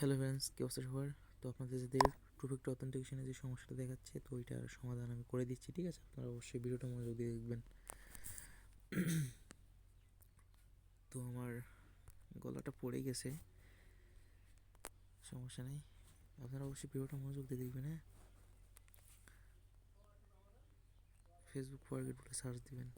Hello friends, কী অবস্থা সবার? তো আপনাদের যাদের টু ফ্যাক্টর অথেন্টিকেশনের যে সমস্যাটা দেখাচ্ছে, তো ওইটার সমাধান আমি করে দিচ্ছি। ঠিক আছে, আপনারা অবশ্যই ভিডিওটা মনোযোগ দিয়ে দেখবেন। তো আমার গলাটা পড়ে গেছে, সমস্যা নেই, আপনারা অবশ্যই ভিডিওটা মনোযোগ দিয়ে দেখবেন। হ্যাঁ, ফেসবুক ফরগেট বলে সার্চ দিবেন।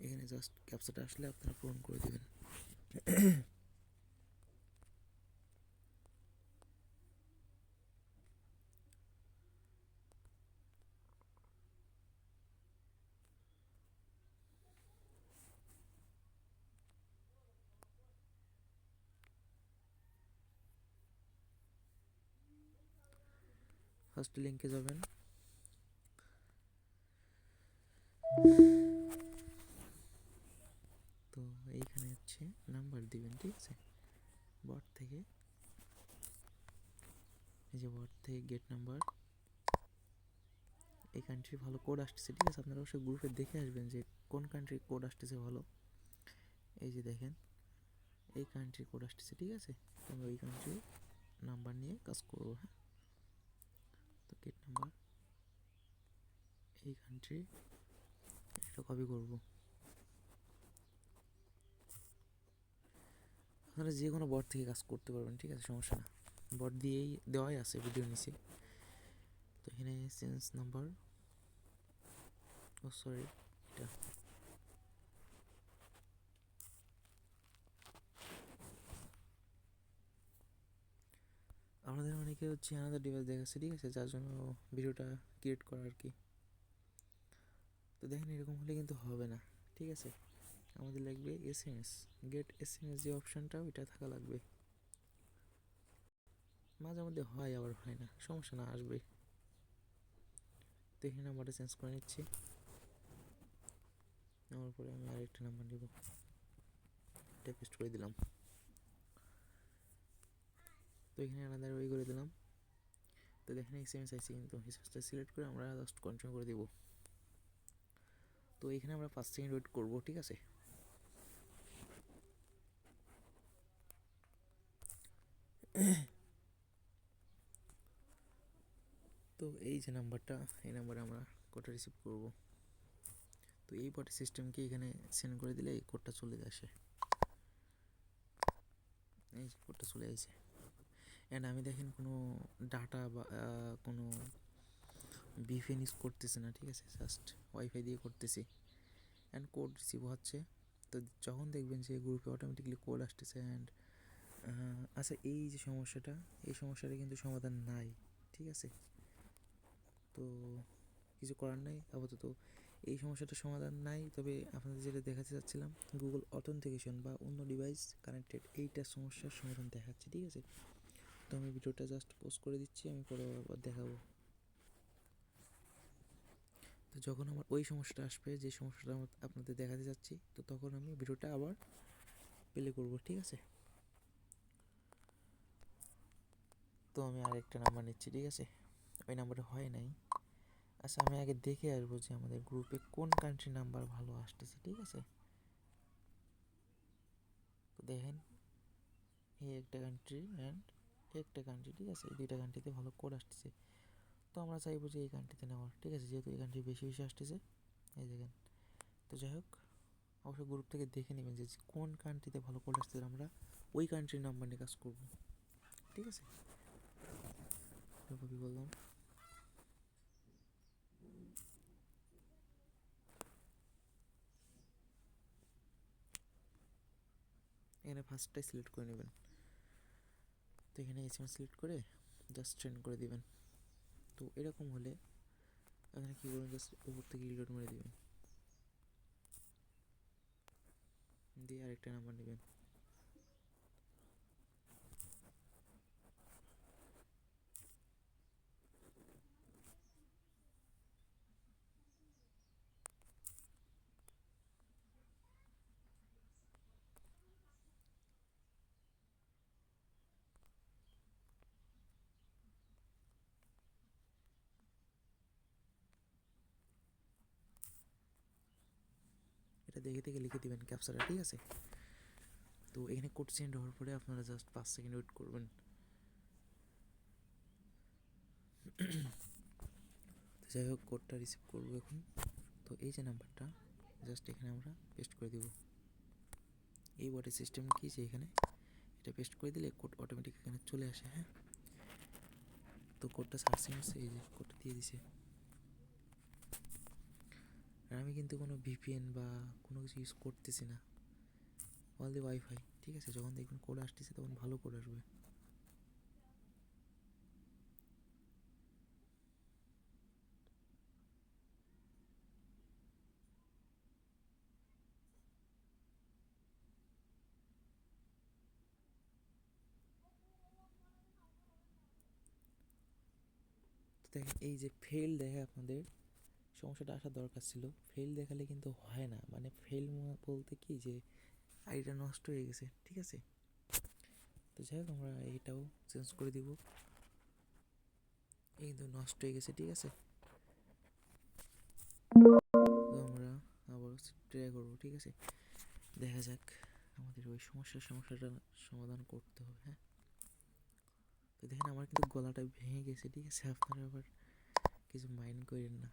এখানে জাস্ট ক্যাপচাটা আসলে আপনারা পূরণ করে দেবেন। ফার্স্ট লিঙ্কে যাবেন। তো এইখানে হচ্ছে নাম্বার দিবেন। ঠিক আছে, বট থেকে, এই যে বট থেকে গেট নাম্বার, এই কান্ট্রি ভালো কোড আসতেছে। ঠিক আছে, আপনারা অবশ্যই গ্রুপে দেখে আসবেন যে কোন কান্ট্রির কোড আসতেছে ভালো। এই যে দেখেন, এই কান্ট্রি কোড আসতেছে। ঠিক আছে, তো আমরা ওই কান্ট্রি নাম্বার নিয়ে কাজ করবো। হ্যাঁ, তো গেট নাম্বার, এই কান্ট্রি এটা কপি করব। আপনারা যে কোনো বট থেকে কাজ করতে পারবেন। ঠিক আছে, সমস্যা না, বট দিয়েই দেওয়াই আছে ভিডিও নিচে। তো এখানে চেঞ্জ নাম্বার, ও সরি, এটা আমাদের অনেকে হচ্ছে আলাদা ডিভাইস দেখাচ্ছে। ঠিক আছে, যার জন্য ভিডিওটা ক্রিয়েট করা আর কি। তো দেখেন, এরকম হলে কিন্তু হবে না। ঠিক আছে, আমাদের লাগবে এসএমএস, গেট এসএমএস যে অপশানটা, ওইটা থাকা লাগবে। মাঝে মধ্যে হয়, আবার হয় না, সমস্যা না, আসবে। তো এখানে নাম্বারটা চেঞ্জ করে নিচ্ছি। নেওয়ার পরে আমি আরেকটা নাম্বার নিব, এটা পেস্ট করে দিলাম। তো এখানে আলাদা ওই করে দিলাম। তো দেখেন এক্সএমএস আইসি, কিন্তু এক্সএমএসটা সিলেক্ট করে আমরা জাস্ট কন্টিনিউ করে দিব। তো এখানে আমরা 5 সেকেন্ড ওয়েট করবো। ঠিক আছে, তো এই যে নাম্বারটা, এই নাম্বারে আমরা কোডটা রিসিভ করব। তো এই পটে সিস্টেমকে এখানে সেন্ড করে দিলে এই কোডটা চলে আসে। এই যে কোডটা চলে আসে, অ্যান্ড আমি দেখেন কোনো ডাটা বা কোনো ভিপিএন ইউজ করতেছি না। ঠিক আছে, জাস্ট ওয়াইফাই দিয়ে করতেছি, অ্যান্ড কোড রিসিভ হচ্ছে। তো যখন দেখবেন যে গ্রুপে অটোমেটিকলি কোড আসতেছে অ্যান্ড আচ্ছা, এই যে সমস্যাটা, এই সমস্যাটা কিন্তু সমাধান নাই। ঠিক আছে, তো কিছু করার নাই আপাতত, এই সমস্যাটার সমাধান নাই। তবে আপনাদের যেটা দেখাতে চাচ্ছিলাম, গুগল অথেন্টিকেশন বা অন্য ডিভাইস কানেক্টেড, এইটার সমস্যার সমাধান দেখাচ্ছে। ঠিক আছে, তো আমি ভিডিওটা জাস্ট পোস্ট করে দিচ্ছি, আমি পরে আবার দেখাবো। তো যখন আমার ওই সমস্যাটা আসবে, যে সমস্যাটা আমার আপনাদের দেখাতে যাচ্ছি, তো তখন আমি ভিডিওটা আবার প্লে করব। ঠিক আছে, তো আমি আরেকটা নাম্বার নিচ্ছি। ঠিক আছে, ওই নাম্বারটা হয় নাই। আচ্ছা, আমি আগে দেখে আসবো যে আমাদের গ্রুপে কোন কান্ট্রি নাম্বার ভালো আসতেছে। ঠিক আছে, তো দেখেন, এই একটা কান্ট্রি অ্যান্ড একটা কান্ট্রি। ঠিক আছে, এই দুইটা কান্ট্রিতে ভালো কোড আসতেছে। তো আমরা চাইবো যে এই কান্ট্রিতে নেওয়ার। ঠিক আছে, যেহেতু এই কান্ট্রি বেশি বেশি আসতেছে, এই দেখেন। তো যাই হোক, অবশ্যই গ্রুপ থেকে দেখে নেবেন যে কোন কান্ট্রিতে ভালো কোড আসতেছে, আমরা ওই কান্ট্রির নাম্বার নিয়ে কাজ করবো। ঠিক আছে, কপি বললাম। এখানে ফার্স্টটাই সিলেক্ট করে নেবেন। তো এখানে এসএমএস সিলেক্ট করে জাস্ট সেন্ড করে দিবেন। তো এরকম হলে এখানে কী করবেন, জাস্ট উপর থেকে রিলোড মেরে দিবেন, দিয়ে আরেকটা নাম্বার নেবেন। দেখে দেখে লিখে দেবেন ক্যাপচাটা, ঠিক আছে? তো এখানে কোড সেন্ড হওয়ার পরে আপনারা জাস্ট 5 সেকেন্ড ওয়েট করবেন। তো যাই হোক, কোডটা রিসিভ করবো এখন। তো এই যে নাম্বারটা জাস্ট এখানে আমরা পেস্ট করে দেবো। এই ওয়াটার সিস্টেম কি যে এখানে এটা পেস্ট করে দিলে কোড অটোমেটিক এখানে চলে আসে। হ্যাঁ, তো কোডটা সার্চিং হচ্ছে, এই যে কোডটা দিয়ে দিছে। আর আমি কিন্তু কোনো ভিপিএন বা কোনো কিছু ইউজ করতেছি না, অনলি ওয়াইফাই, ঠিক আছে? যখন দেখবেন কোড আসতেছে তখন ভালো কোড আসবে। তো দেখেন এই যে ফেল দেখে আপনাদের সমস্যাটা আসার দরকার ছিল। ফেল দেখালে কিন্তু হয় না, মানে ফেল বলতে কি যে আইডিটা নষ্ট হয়ে গেছে, ঠিক আছে? তো যাই হোক, আমরা এইটাও চেঞ্জ করে দিব। এই কিন্তু নষ্ট হয়ে গেছে, ঠিক আছে? তো আমরা আবার ট্রাই করবো, ঠিক আছে? দেখা যাক, আমাদের ওই সমস্যাটা সমাধান করতে হবে। হ্যাঁ, তো দেখেন আমার কিন্তু গলাটা ভেঙে গেছে, ঠিক আছে? আপনারা আবার কিছু মাইন্ড করেন না।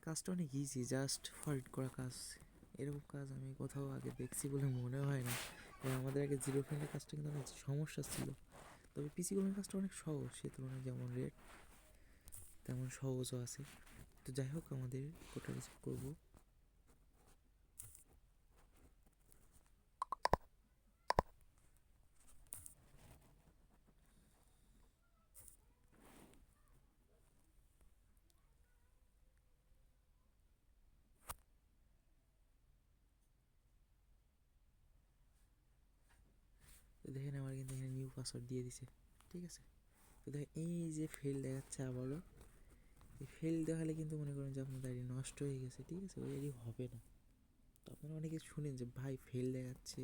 কাজটা অনেক ইজি, জাস্ট ফরওয়ার্ড করা কাজ। এরকম কাজ আমি কোথাও আগে দেখছি বলে মনে হয় না। এবং আমাদের আগে জিরো ফ্রেন্ডের কাজটা কিন্তু অনেক সমস্যা ছিল, তবে পিসি গেমের কাজটা অনেক সহজ, সে তুলনায় যেমন রেট তেমন সহজও আছে। তো যাই হোক, আমাদের কোডটা রিসিভ করবো। তো দেখেন আমার কিন্তু এখানে নিউ পাসওয়ার্ড দিয়ে দিছে, ঠিক আছে? তো দেখেন এই যে ফেল দেখাচ্ছে আবারও। এই ফেল দেখালে কিন্তু মনে করেন যে আপনার আইডি নষ্ট হয়ে গেছে, ঠিক আছে? ওই আইডি হবে না। তো আপনারা অনেকে শুনেন যে ভাই ফেল দেখাচ্ছে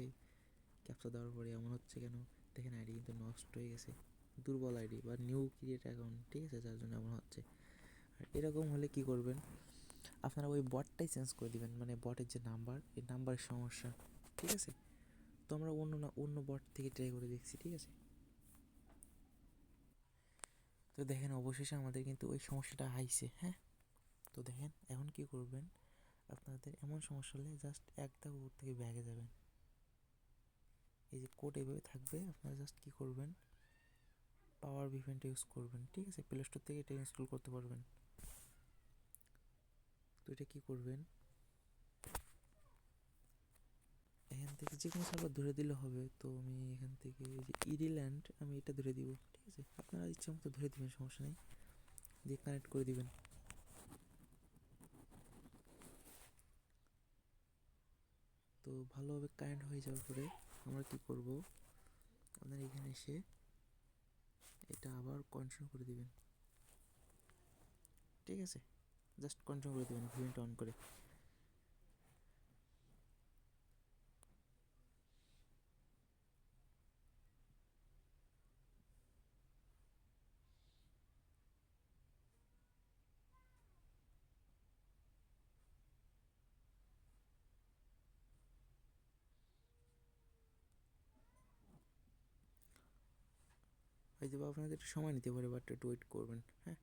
ক্যাপচা দেওয়ার পরে, এমন হচ্ছে কেন? দেখেন আইডি কিন্তু নষ্ট হয়ে গেছে, দুর্বল আইডি বা নিউ ক্রিয়েট অ্যাকাউন্ট, ঠিক আছে? যার জন্য এমন হচ্ছে। আর এরকম হলে কি করবেন, আপনারা ওই বটটাই চেঞ্জ করে দিবেন, মানে বটের যে নাম্বার, এই নাম্বারের সমস্যা, ঠিক আছে? তো আমরা অন্য বট থেকে ট্রাই করে দেখছি, ঠিক আছে? তো দেখেন অবশেষে আমাদের কিন্তু ওই সমস্যাটা আইছে। হ্যাঁ, তো দেখেন এখন কি করবেন, আপনাদের এমন সমস্যা হলে জাস্ট এক ধাপ উপর থেকে ব্যাগে যাবেন। এই যে কোড এইভাবে থাকবে, আপনারা জাস্ট কি করবেন, পাওয়ার ভিপিএনটা ইউজ করবেন, ঠিক আছে? প্লে স্টোর থেকে এটা ইনস্টল করতে পারবেন। তো এটা কি করবেন, এখান থেকে যে কোনো সার্ভার ধরে দিলে হবে। তো আমি এখান থেকে এই যে ইরিল্যান্ড, আমি এটা ধরে দিব, ঠিক আছে? আপনারা ইচ্ছা মতো ধরে দিবেন, সমস্যা নেই, দিয়ে কানেক্ট করে দিবেন। তো ভালোভাবে কানেক্ট হয়ে যাওয়ার পরে আমরা কি করব, আপনার এখানে এসে এটা আবার কন্টিনিউ করে দিবেন, ঠিক আছে? জাস্ট কন্টিনিউ করে দেবেন ভিপিএনটা অন করে। হয়তো বা আপনাদের একটু সময় নিতে পারে, বাট একটু ওয়েট করবেন। হ্যাঁ,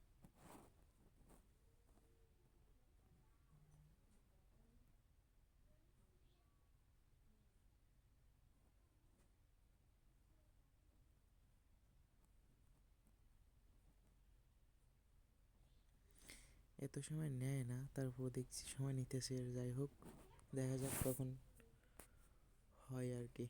এত সময় নেয় না, তারপর দেখছি সময় নিতেছে। যাই হোক, দেখা যাক কখন হয় আর কি।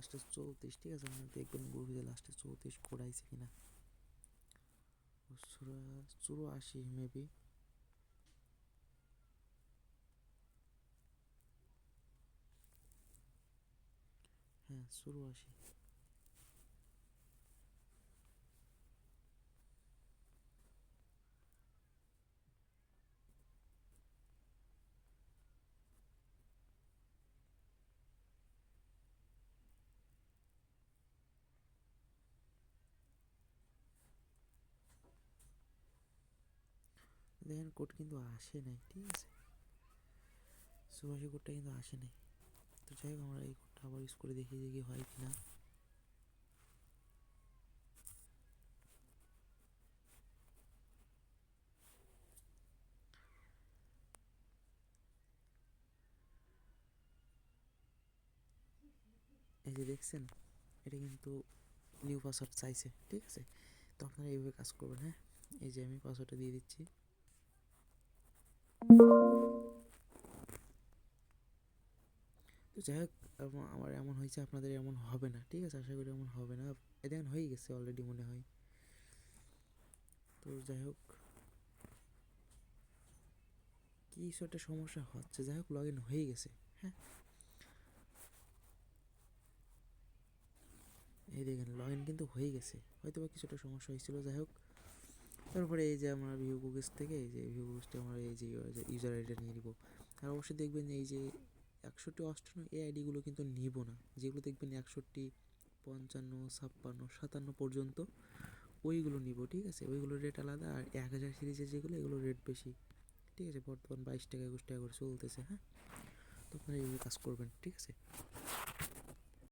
লাস্টে 34, ঠিক আছে, আপনারা দেখবেন গ্রুপে যে লাস্টে 34 কোড আইছে কিনা। 84 মেবি। হ্যাঁ 84। দেখেন কোড কিন্তু আসে নাই, ঠিক আছে, 84 কোডটা কিন্তু আসে নাই। তো যাই হোক আমরা এই কোডটা আবার ইউজ করে দেখি যে কি হয় কিনা। এই যে দেখছেন, এটা কিন্তু নিউ পাসওয়ার্ড চাইছে, ঠিক আছে। তো আপনারা এইভাবে কাজ করবেন। হ্যাঁ, এই যে আমি পাসওয়ার্ডটা দিয়ে দিচ্ছি। তো যাই হোক, আমার এমন হয়েছে, আপনাদের এমন হবে না, ঠিক আছে, আশা করি এমন হবে না। এ দেখেন হয়ে গেছে অলরেডি মনে হয়। তো যাই হোক, কিছু একটা সমস্যা হচ্ছে, যাই হোক লগ ইন হয়ে গেছে। হ্যাঁ, এই দেখেন লগ ইন কিন্তু হয়ে গেছে, হয়তো বা কিছুটা সমস্যা হয়েছিল। যাই হোক, তারপরে এই যে আমরা ভিউ কুকিজ থেকে, এই যে ভিউ কুকিজটা আমরা এই যে ইউজার আইডিটা নিয়ে নিব। আর অবশ্যই দেখবেন এই যে 61 58 এই আইডিগুলো কিন্তু নিব না, যেগুলো দেখবেন 61 55 56 57 পর্যন্ত ওইগুলো নিব, ঠিক আছে। ওইগুলো রেট আলাদা, আর 1000 সিরিজের যেগুলো এগুলো রেট বেশি, ঠিক আছে। বর্তমান 22 টাকা 21 টাকা করে চলতেছে। হ্যাঁ, তো আপনারা এইভাবে কাজ করবেন, ঠিক আছে।